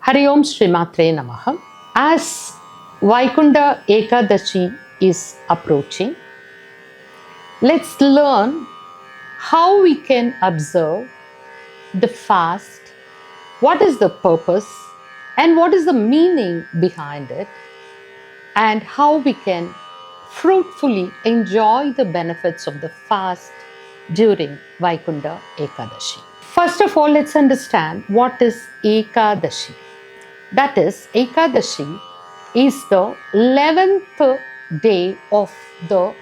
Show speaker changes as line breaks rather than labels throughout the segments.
Hari Om Srimatre Namaha. As Vaikunta Ekadashi is approaching, let's learn how we can observe the fast, what is the purpose and what is the meaning behind it, and how we can fruitfully enjoy the benefits of the fast during Vaikunta Ekadashi. First of all, let's understand what is Ekadashi. That is, Ekadashi is the 11th day of the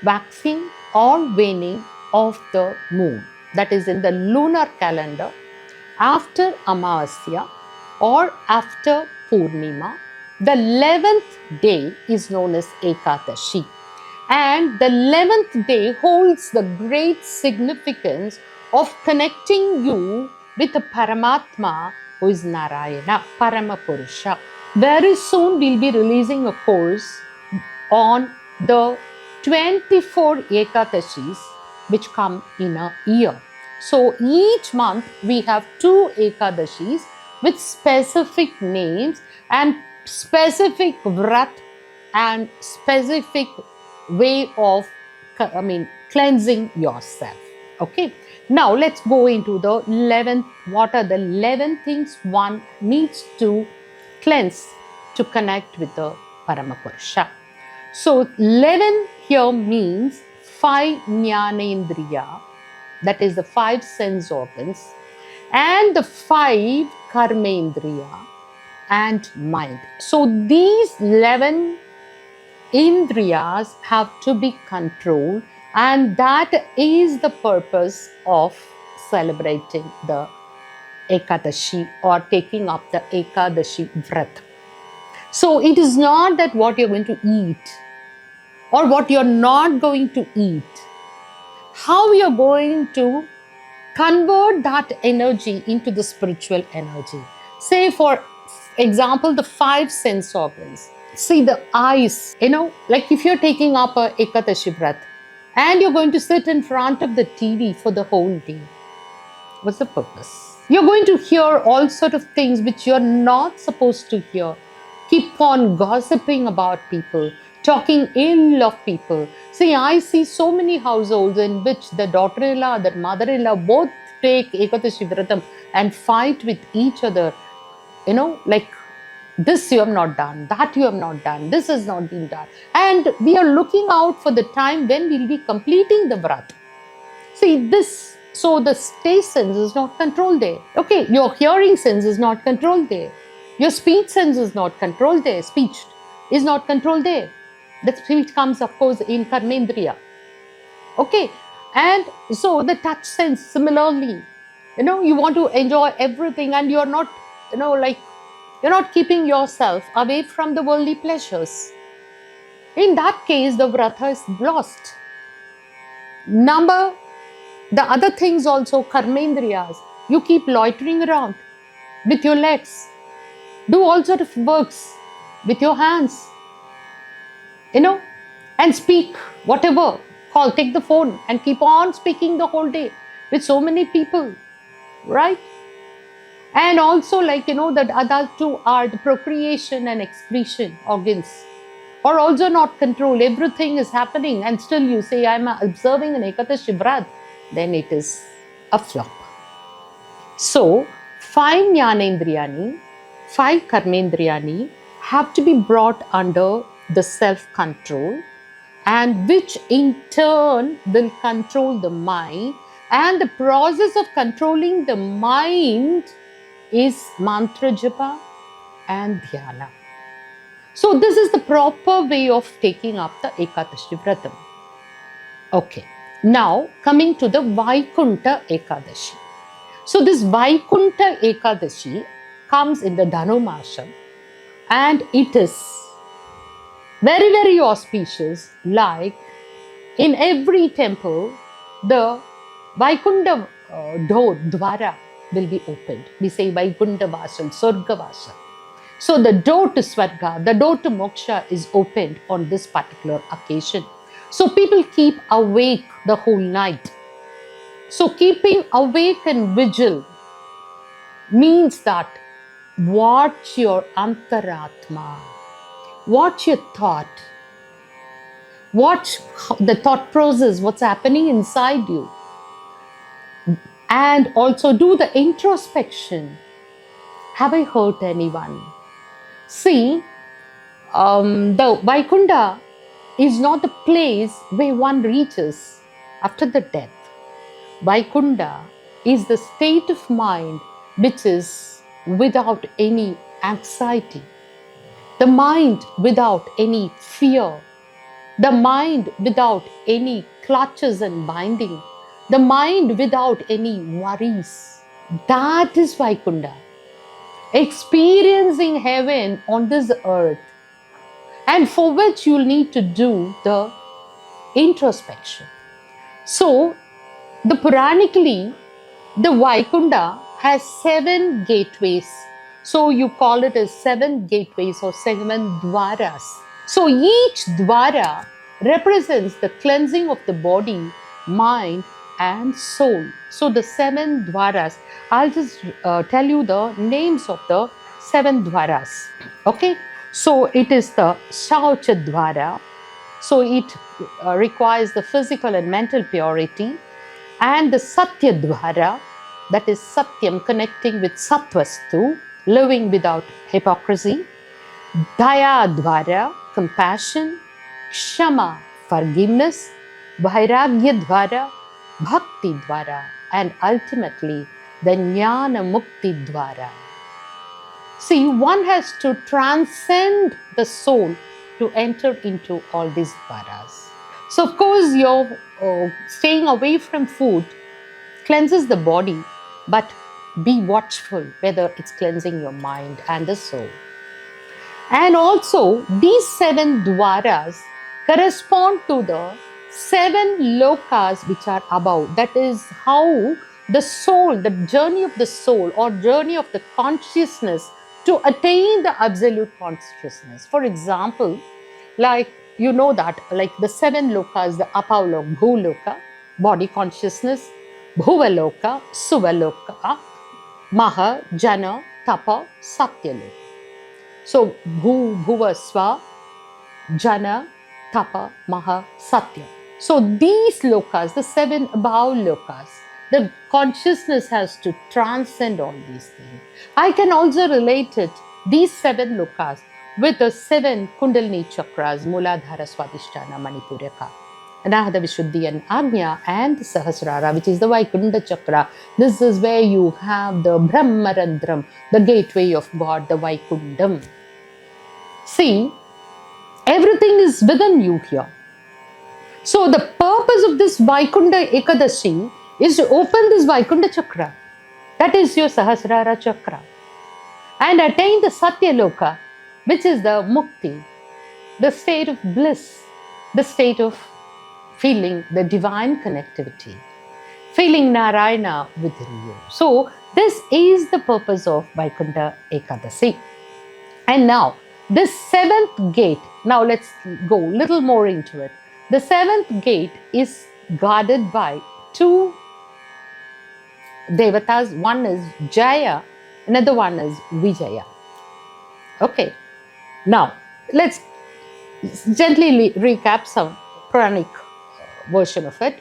waxing or waning of the moon. That is in the lunar calendar after Amavasya or after Purnima. The 11th day is known as Ekadashi. And the 11th day holds the great significance of connecting you with the Paramatma, who is Narayana, Paramapurusha. Very soon we'll be releasing a course on the 24 Ekadashis which come in a year. So each month we have 2 Ekadashis with specific names and specific vrat and specific way of cleansing yourself. Okay. Now let's go into the 11th. What are the 11 things one needs to cleanse to connect with the Paramapurusha? So 11 here means 5 jnanendriya, that is the 5 sense organs, and the 5 karmendriya and mind. So these 11 indriyas have to be controlled, and that is the purpose of celebrating the Ekadashi or taking up the Ekadashi vrat. So it is not that what you're going to eat or what you're not going to eat, how you're going to convert that energy into the spiritual energy. Say for example, the 5 sense organs. See the eyes, like if you're taking up a Ekadashi vrat and you're going to sit in front of the TV for the whole day, what's the purpose? You're going to hear all sort of things which you're not supposed to hear. Keep on gossiping about people, talking ill of people. See, I see so many households in which the daughter-in-law, the mother-in-law both take Ekadashi vratam and fight with each other. Like this you have not done, that you have not done, this has not been done. And we are looking out for the time when we'll be completing the vrat. See this, so the taste sense is not controlled there. Okay, your hearing sense is not controlled there. Your speech sense is not controlled there. Speech is not controlled there. The speech comes, of course, in karmendriya. Okay, and so the touch sense similarly. You want to enjoy everything and you're not, you're not keeping yourself away from the worldly pleasures. In that case, the vrata is lost. The other things also, karmendriyas, you keep loitering around with your legs. Do all sort of works with your hands, and speak whatever. Take the phone and keep on speaking the whole day with so many people, right? And also that other 2 are the procreation and excretion organs are also not controlled. Everything is happening and still you say, I'm observing an Ekadashi vrat, then it is a flop. So 5 jnanendriyani, 5 karmendriyani have to be brought under the self-control, and which in turn will control the mind. And the process of controlling the mind is mantra japa and dhyana. So this is the proper way of taking up the Ekadashi vratam. Okay, now coming to the Vaikunta Ekadashi. So this Vaikunta Ekadashi comes in the Dhanumasam, and it is very, very auspicious. Like in every temple, the Vaikunta Dwaram will be opened. We say Vaikunta Vasal, Surga Vasal. So the door to Swarga, the door to Moksha is opened on this particular occasion. So people keep awake the whole night. So keeping awake and vigil means that watch your antaratma, watch your thought, watch the thought process, what's happening inside you, and also do the introspection. Have I hurt anyone? See, the Vaikunta is not the place where one reaches after the death. Vaikunta is the state of mind which is without any anxiety, the mind without any fear, the mind without any clutches and binding, the mind without any worries. That is Vaikunta. Experiencing heaven on this earth, and for which you'll need to do the introspection. So, the Puranically, the Vaikunta has 7 gateways. So, you call it as 7 gateways or 7 dwaras. So, each dwara represents the cleansing of the body, mind, and soul. So, the 7 dwaras, I'll just tell you the names of the 7 dwaras. Okay, so it is the Shaucha Dwara. So, it requires the physical and mental purity. And the Satya Dwara, that is Satyam, connecting with Sattvastu, living without hypocrisy. Daya Dwara, compassion. Kshama, forgiveness. Vairagya Dwara, Bhakti Dwara, and ultimately the Jnana Mukti Dwara. See, one has to transcend the soul to enter into all these dwaras. So, of course, your staying away from food cleanses the body, but be watchful whether it's cleansing your mind and the soul. And also, these 7 dwaras correspond to the 7 lokas which are above. That is how the soul, the journey of the soul or journey of the consciousness to attain the absolute consciousness. For example, like you know that, like the 7 lokas, the Apaloka, Bhuloka, body consciousness, Bhuvaloka, Suvaloka, Maha, Jana, Tapa, Satyaloka. So, Bhuva, Sva, Jana, Tapa, Maha, Satya. So, these lokas, the 7 above lokas, the consciousness has to transcend all these things. I can also relate it, these 7 lokas, with the 7 Kundalini chakras, Muladhara, Swadhisthana, Manipuraka, Anahata, Vishuddhi, and Agnya, and the Sahasrara, which is the Vaikunta chakra. This is where you have the Brahmarandram, the gateway of God, the Vaikundam. See, everything is within you here. So, the purpose of this Vaikunta Ekadashi is to open this Vaikunta chakra, that is your Sahasrara chakra, and attain the Satya Loka, which is the Mukti, the state of bliss, the state of feeling the divine connectivity, feeling Narayana within you. So, this is the purpose of Vaikunta Ekadasi. And now, this 7th gate, now let's go a little more into it. The 7th gate is guarded by 2 devatas. One is Jaya, another one is Vijaya. Okay, now let's gently recap some Puranic version of it.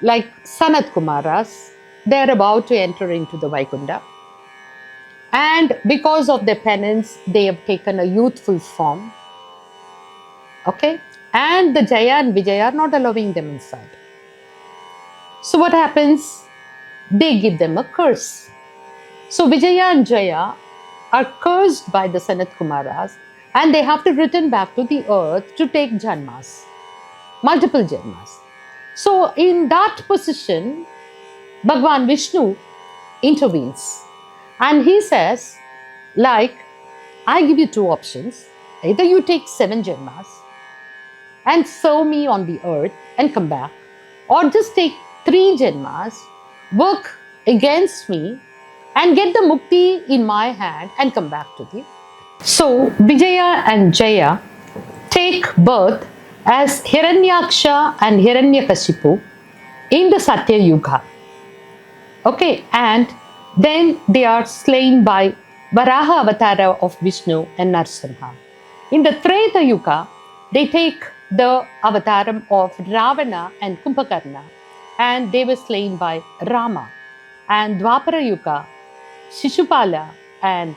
Like Sanat Kumaras, they are about to enter into the Vaikunta. And because of their penance, they have taken a youthful form. Okay, and the Jaya and Vijaya are not allowing them inside. So what happens? They give them a curse. So Vijaya and Jaya are cursed by the Sanat Kumaras, and they have to return back to the earth to take janmas, multiple janmas. So in that position, Bhagwan Vishnu intervenes, and he says, like, I give you 2 options. Either you take 7 janmas and serve me on the earth and come back, or just take 3 janmas, work against me, and get the mukti in my hand and come back to the. So Vijaya and Jaya take birth as Hiranyaksha and Hiranyakashipu in the Satya Yuga. Okay, and then they are slain by Varaha Avatara of Vishnu and Narsimha. In the Treta Yuga, they take the avataram of Ravana and Kumbhakarna, and they were slain by Rama. And Dwapara Yuga, Shishupala and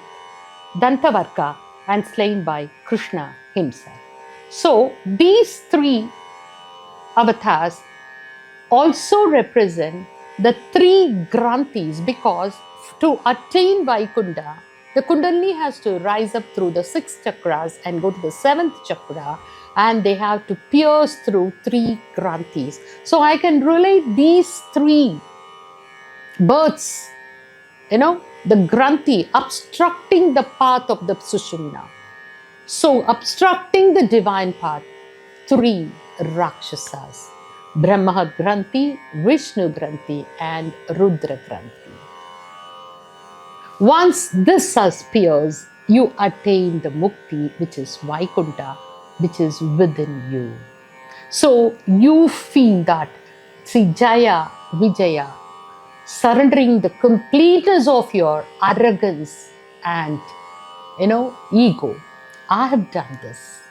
Dantavarka, and slain by Krishna himself. So these three avatars also represent the three granthis, because to attain Vaikunta, the Kundalini has to rise up through the 6 chakras and go to the 7th chakra, and they have to pierce through three granthis. So I can relate these three births, the granthi obstructing the path of the Sushumna. So obstructing the divine path, three Rakshasas: Brahma Granthi, Vishnu Granthi, and Rudra Granthi. Once this appears, you attain the mukti, which is Vaikunta, which is within you. So you feel that, see, Jaya, Vijaya, surrendering the completeness of your arrogance and, ego. I have done this.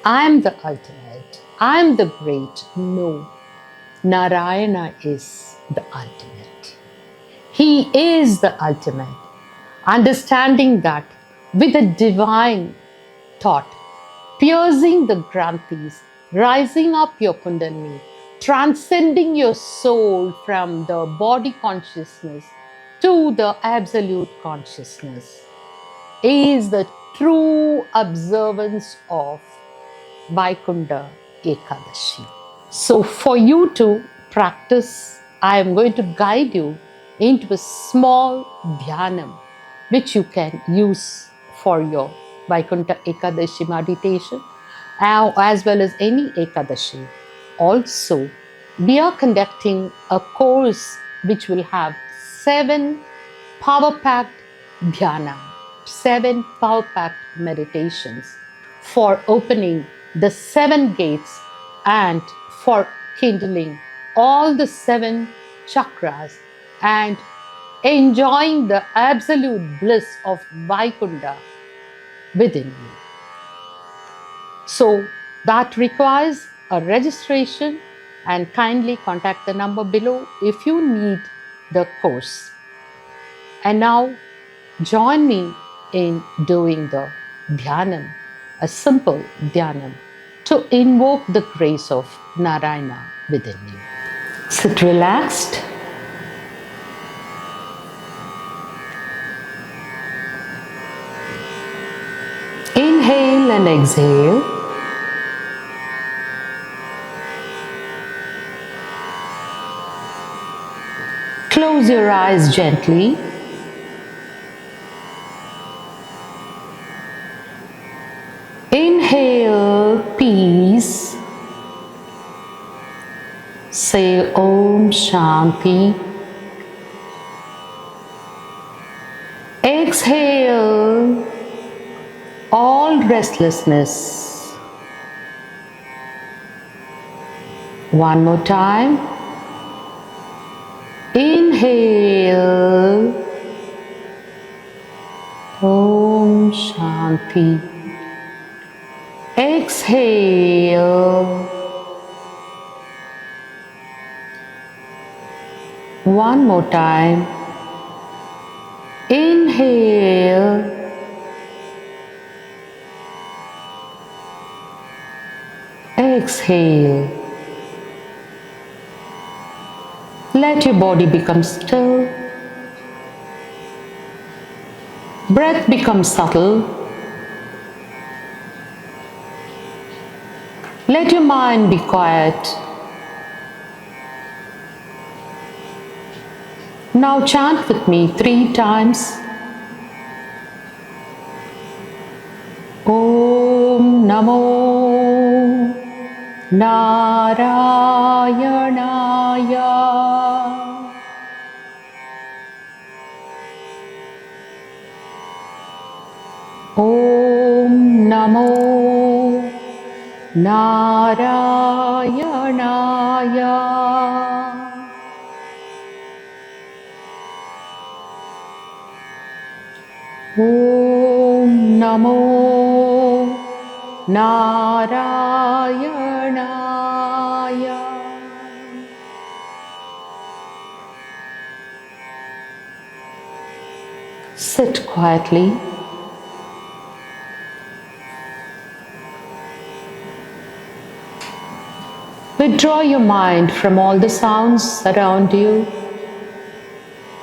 I am the ultimate. I am the great. No. Narayana is the ultimate. He is the ultimate. Understanding that with a divine thought, piercing the granthis, rising up your kundalini, transcending your soul from the body consciousness to the absolute consciousness, is the true observance of Vaikunta Ekadashi. So for you to practice, I am going to guide you into a small dhyanam, which you can use for your Vaikunta Ekadashi meditation, as well as any Ekadashi. Also, we are conducting a course which will have 7 power-packed dhyana, 7 power-packed meditations for opening the 7 gates and for kindling all the 7 chakras and enjoying the absolute bliss of Vaikunta within you. So that requires a registration, and kindly contact the number below if you need the course. And now join me in doing the dhyanam, a simple dhyanam, to invoke the grace of Narayana within you. Sit relaxed. Inhale and exhale. Close your eyes gently. Inhale peace. Say Om Shanti. Exhale all restlessness. One more time. Inhale Om Shanti. Exhale. One more time. Inhale. Exhale. Let your body become still. Breath becomes subtle. Let your mind be quiet. Now chant with me 3 times. Om Namo Narayanaya. Om Namo Narayanaya. Namo Narayanaya. Sit quietly. Withdraw your mind from all the sounds around you.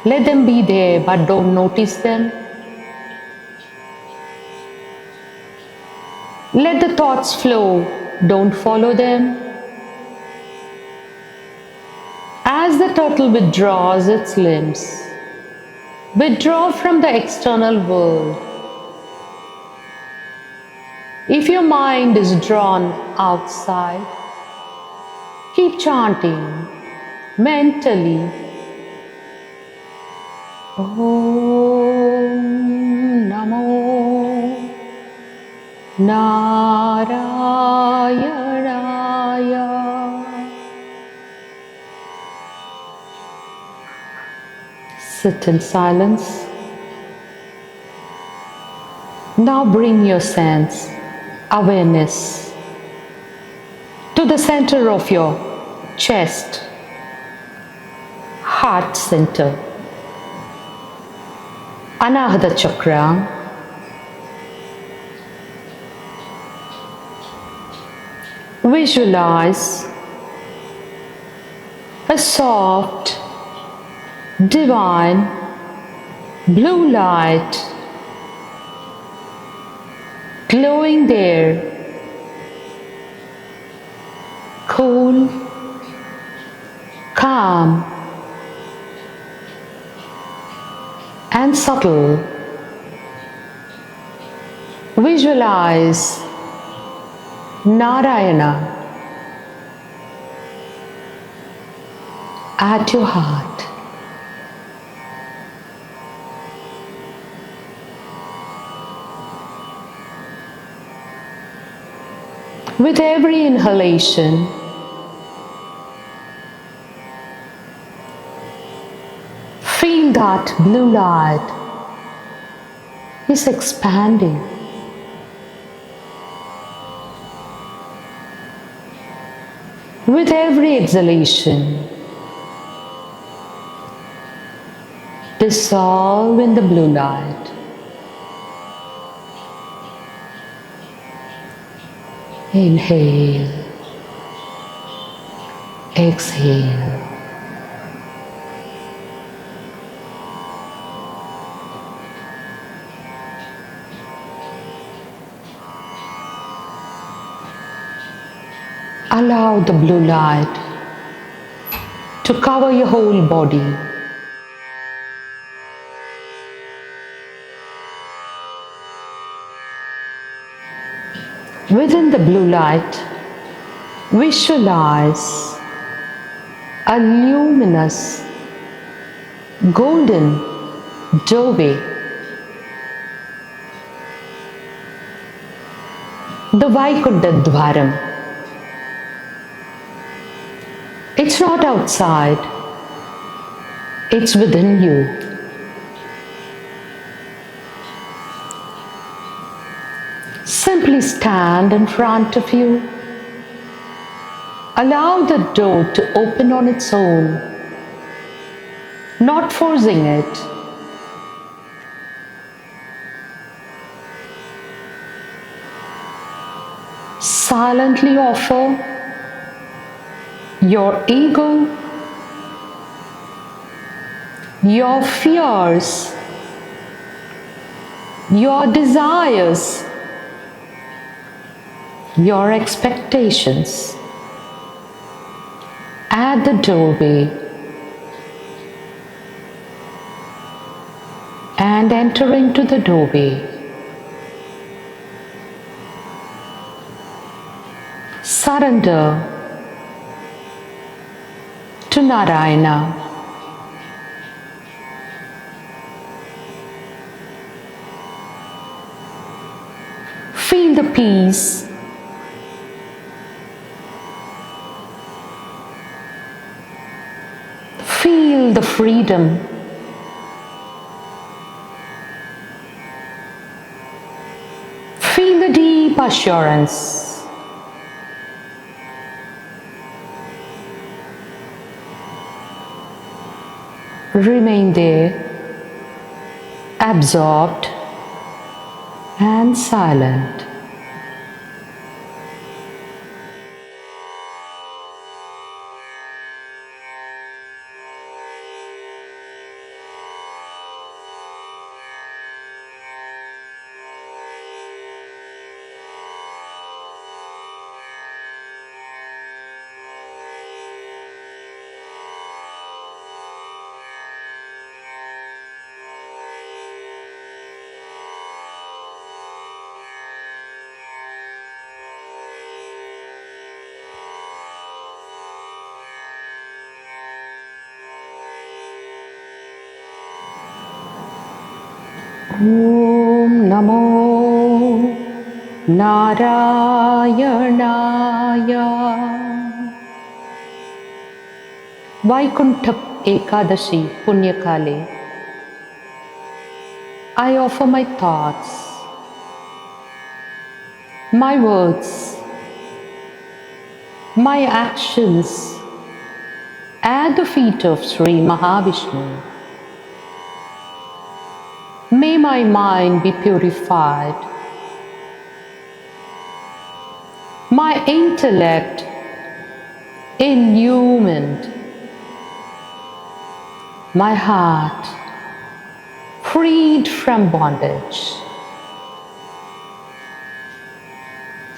Let them be there, but don't notice them. Let the thoughts flow, don't follow them. As the turtle withdraws its limbs, withdraw from the external world. If your mind is drawn outside, keep chanting mentally. Om Namo Narayanaya. Sit in silence. Now bring your sense, awareness to the center of your chest, heart center, Anahata Chakra. Visualize a soft, divine blue light glowing there, cool, calm, and subtle. Visualize Narayana at your heart. With every inhalation, feel that blue light is expanding. With every exhalation, dissolve in the blue light. Inhale, exhale. Allow the blue light to cover your whole body. Within the blue light, visualize a luminous golden doorway. The Vaikunta Dwaram. It's not outside, it's within you. Simply stand in front of you. Allow the door to open on its own, not forcing it. Silently offer your ego, your fears, your desires, your expectations at the doorway and enter into the doorway. Surrender to Narayana. Feel the peace, feel the freedom, the deep assurance. Remain there, absorbed and silent. Om Namo Narayanaya. Vaikunta Ekadashi Punyakale. I offer my thoughts, my words, my actions at the feet of Sri Mahavishnu. May my mind be purified, my intellect illumined, my heart freed from bondage.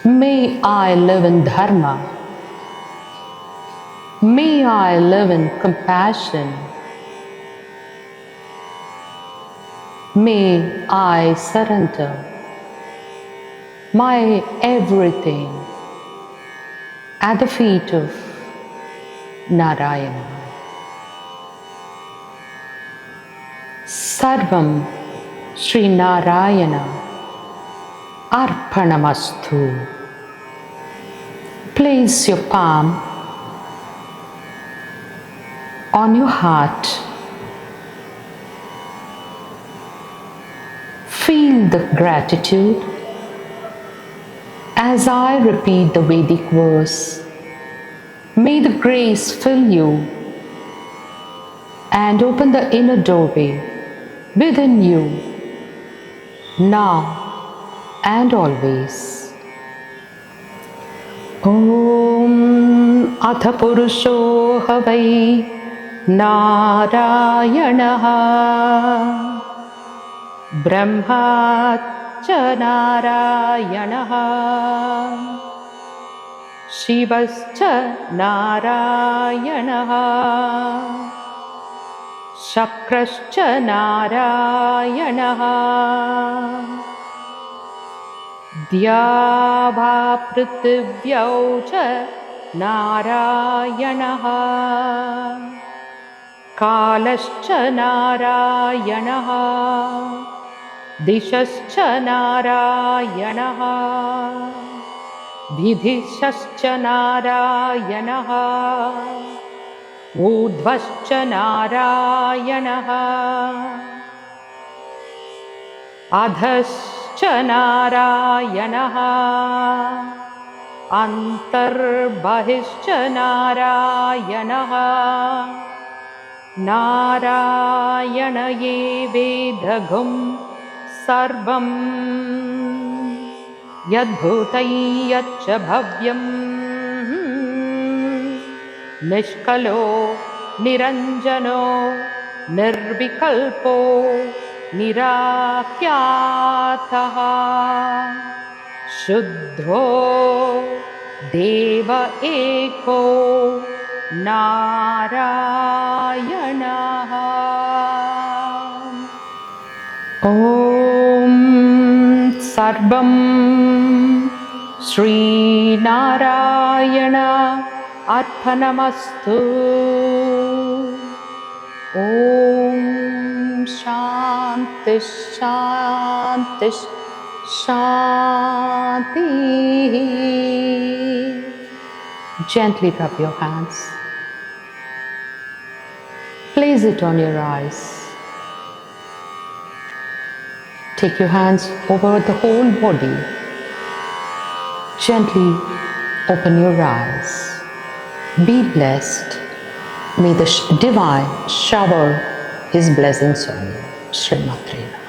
May I live in Dharma. May I live in compassion. May I surrender my everything at the feet of Narayana. Sarvam Sri Narayana Arpanamastu. Place your palm on your heart. Feel the gratitude as I repeat the Vedic verse. May the grace fill you and open the inner doorway within you, now and always. Om Atha Purusho Havai Narayanaha Brahmacha Narayanaha Shivascha Narayanaha Shakrascha Narayanaha Dyabha Prithvyaucha Narayanaha Kalascha Narayanaha Dishascha Narayanaha Vidhishascha Narayanaha Udvascha Narayanaha Adhascha Narayanaha Antarbahishcha Narayanaha Narayana ye vedagum sarvam yadbhutai yaccha bhavyam nishkalo niranjano nirvikalpo nirakyataha shuddho deva eko Narayanaha. Om Sarvam Sri Narayana Arpanamastu. Om Shanti Shanti Shanti. Gently rub your hands. Place it on your eyes. Take your hands over the whole body, Gently open your eyes. Be blessed. May the divine shower his blessings on you. Shri Matre Namaha.